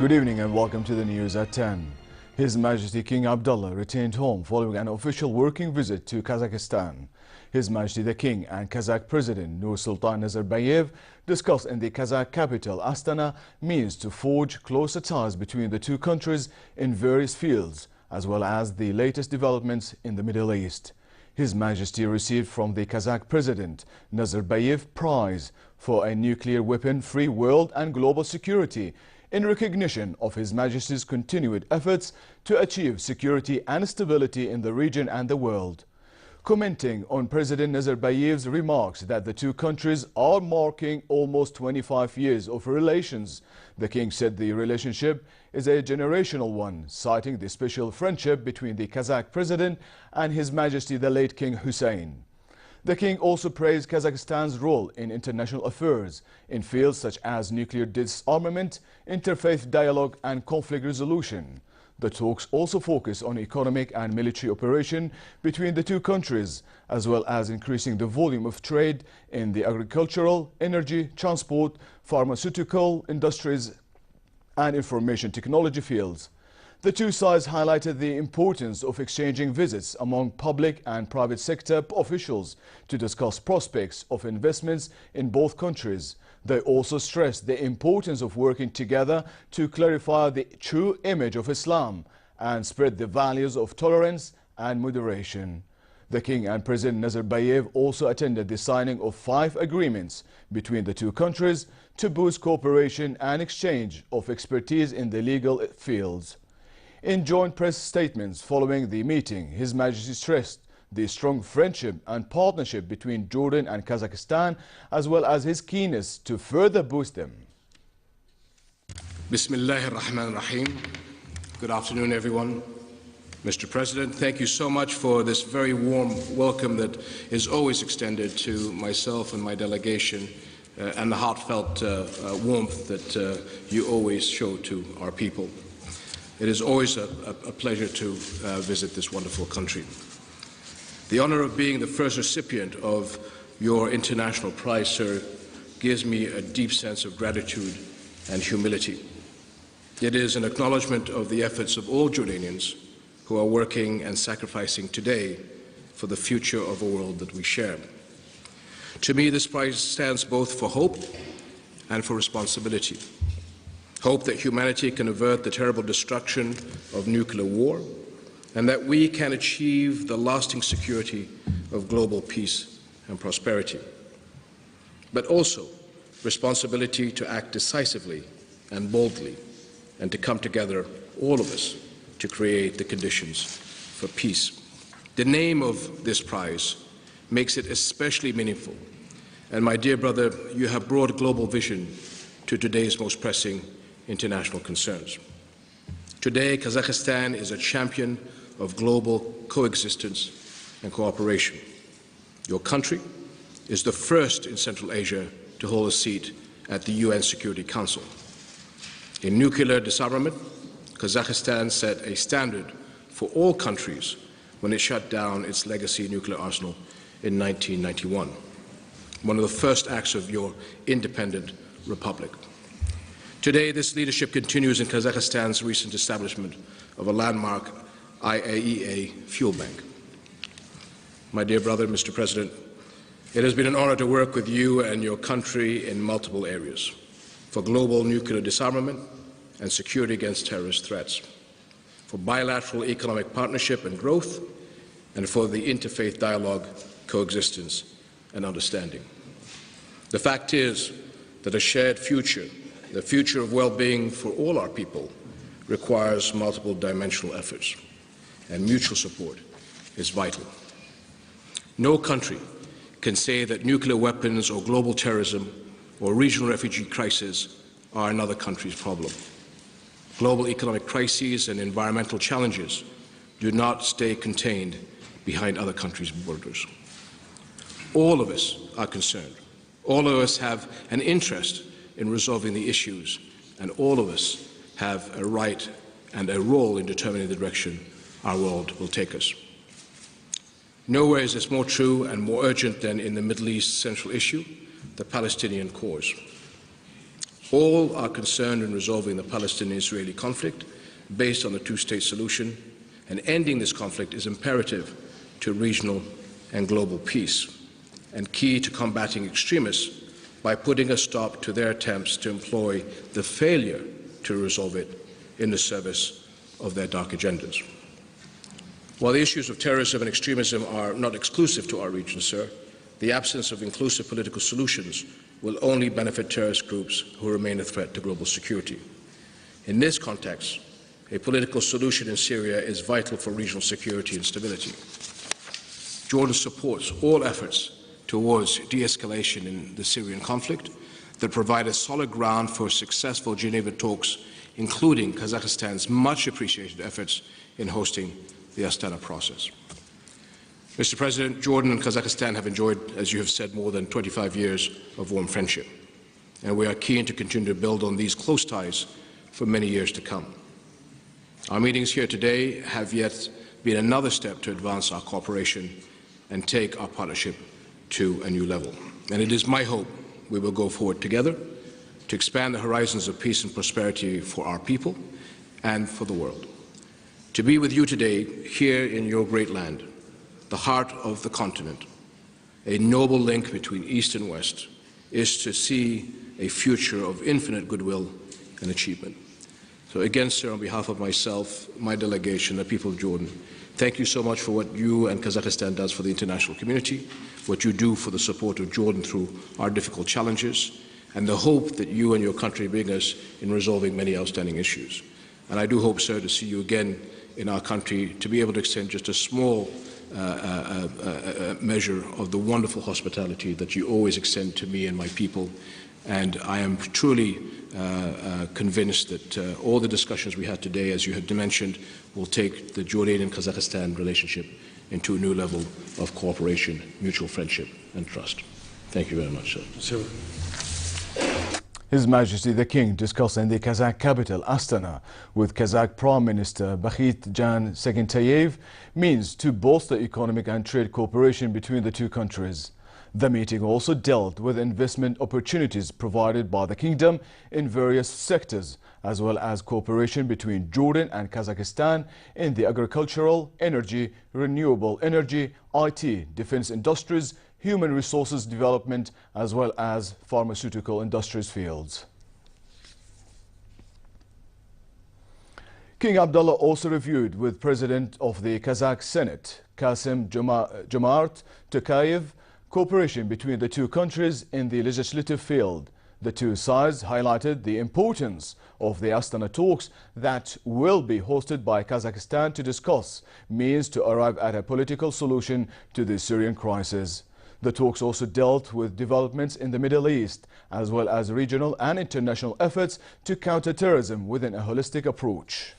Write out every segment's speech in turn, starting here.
Good evening and welcome to the news at 10. His Majesty King Abdullah returned home following an official working visit to Kazakhstan. His Majesty the King and Kazakh President Nursultan Nazarbayev discussed in the Kazakh capital Astana means to forge closer ties between the two countries in various fields, as well as the latest developments in the Middle East. His Majesty received from the Kazakh President Nazarbayev Prize for a nuclear weapon-free world and global security in recognition of His Majesty's continued efforts to achieve security and stability in the region and the world. Commenting on President Nazarbayev's remarks that the two countries are marking almost 25 years of relations, the King said the relationship is a generational one, citing the special friendship between the Kazakh President and His Majesty the late King Hussein. The King also praised Kazakhstan's role in international affairs in fields such as nuclear disarmament, interfaith dialogue and conflict resolution. The talks also focus on economic and military cooperation between the two countries, as well as increasing the volume of trade in the agricultural, energy, transport, pharmaceutical industries and information technology fields. The two sides highlighted the importance of exchanging visits among public and private sector officials to discuss prospects of investments in both countries. They also stressed the importance of working together to clarify the true image of Islam and spread the values of tolerance and moderation. The King and President Nazarbayev also attended the signing of 5 agreements between the two countries to boost cooperation and exchange of expertise in the legal fields. In joint press statements following the meeting, His Majesty stressed the strong friendship and partnership between Jordan and Kazakhstan, as well as his keenness to further boost them. Bismillahir Rahmanir Rahim. Good afternoon, everyone. Mr. President, thank you so much for this very warm welcome that is always extended to myself and my delegation and the heartfelt warmth that you always show to our people. It is always a pleasure to visit this wonderful country. The honor of being the first recipient of your international prize, sir, gives me a deep sense of gratitude and humility. It is an acknowledgement of the efforts of all Jordanians who are working and sacrificing today for the future of a world that we share. To me, this prize stands both for hope and for responsibility. Hope that humanity can avert the terrible destruction of nuclear war, and that we can achieve the lasting security of global peace and prosperity. But also responsibility to act decisively and boldly, and to come together, all of us, to create the conditions for peace. The name of this prize makes it especially meaningful. And my dear brother, you have brought global vision to today's most pressing international concerns. Today, Kazakhstan is a champion of global coexistence and cooperation. Your country is the first in Central Asia to hold a seat at the UN Security Council. In nuclear disarmament, Kazakhstan set a standard for all countries when it shut down its legacy nuclear arsenal in 1991, one of the first acts of your independent republic. Today, this leadership continues in Kazakhstan's recent establishment of a landmark IAEA fuel bank. My dear brother, Mr. President, it has been an honor to work with you and your country in multiple areas for global nuclear disarmament and security against terrorist threats, for bilateral economic partnership and growth, and for the interfaith dialogue, coexistence, and understanding. The fact is that a shared future, the future of well-being for all our people, requires multiple dimensional efforts, and mutual support is vital. No country can say that nuclear weapons or global terrorism or regional refugee crises are another country's problem. Global economic crises and environmental challenges do not stay contained behind other countries' borders. All of us are concerned. All of us have an interest in resolving the issues, and all of us have a right and a role in determining the direction our world will take us. Nowhere is this more true and more urgent than in the Middle East central issue, the Palestinian cause. All are concerned in resolving the Palestinian-Israeli conflict based on the two-state solution, and ending this conflict is imperative to regional and global peace, and key to combating extremists by putting a stop to their attempts to employ the failure to resolve it in the service of their dark agendas. While the issues of terrorism and extremism are not exclusive to our region, sir, the absence of inclusive political solutions will only benefit terrorist groups who remain a threat to global security. In this context, a political solution in Syria is vital for regional security and stability. Jordan supports all efforts towards de-escalation in the Syrian conflict that provide a solid ground for successful Geneva talks, including Kazakhstan's much appreciated efforts in hosting the Astana process. Mr. President, Jordan and Kazakhstan have enjoyed, as you have said, more than 25 years of warm friendship, and we are keen to continue to build on these close ties for many years to come. Our meetings here today have yet been another step to advance our cooperation and take our partnership to a new level. And it is my hope we will go forward together to expand the horizons of peace and prosperity for our people and for the world. To be with you today, here in your great land, the heart of the continent, a noble link between East and West, is to see a future of infinite goodwill and achievement. So again, sir, on behalf of myself, my delegation, the people of Jordan, thank you so much for what you and Kazakhstan does for the international community, what you do for the support of Jordan through our difficult challenges, and the hope that you and your country bring us in resolving many outstanding issues. And I do hope, sir, to see you again in our country, to be able to extend just a small measure of the wonderful hospitality that you always extend to me and my people. And I am truly convinced that all the discussions we had today, as you had mentioned, will take the Jordanian-Kazakhstan relationship into a new level of cooperation, mutual friendship and trust. Thank you very much, sir. His Majesty the King discussing the Kazakh capital Astana with Kazakh Prime Minister Bakhit Jan Sagintayev means to bolster economic and trade cooperation between the two countries. The meeting also dealt with investment opportunities provided by the kingdom in various sectors, as well as cooperation between Jordan and Kazakhstan in the agricultural, energy, renewable energy, IT, defense industries, human resources development, as well as pharmaceutical industries fields. King Abdullah also reviewed with President of the Kazakh Senate, Kassym-Jomart Tokayev, cooperation between the two countries in the legislative field. The two sides highlighted the importance of the Astana talks that will be hosted by Kazakhstan to discuss means to arrive at a political solution to the Syrian crisis. The talks also dealt with developments in the Middle East, as well as regional and international efforts to counter terrorism within a holistic approach.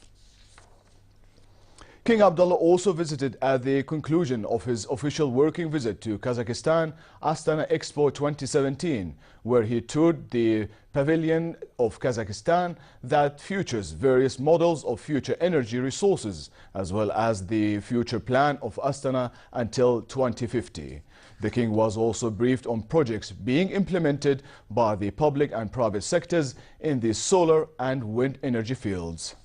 King Abdullah also visited at the conclusion of his official working visit to Kazakhstan, Astana Expo 2017, where he toured the pavilion of Kazakhstan that features various models of future energy resources, as well as the future plan of Astana until 2050. The king was also briefed on projects being implemented by the public and private sectors in the solar and wind energy fields.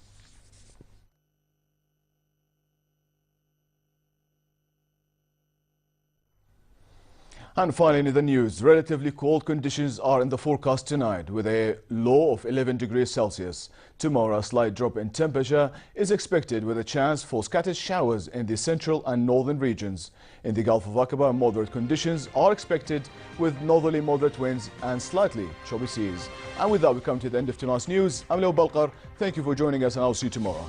And finally in the news, relatively cold conditions are in the forecast tonight with a low of 11 degrees Celsius. Tomorrow a slight drop in temperature is expected with a chance for scattered showers in the central and northern regions. In the Gulf of Aqaba, moderate conditions are expected with northerly moderate winds and slightly choppy seas. And with that we come to the end of tonight's news. I'm Leo Balkar. Thank you for joining us and I'll see you tomorrow.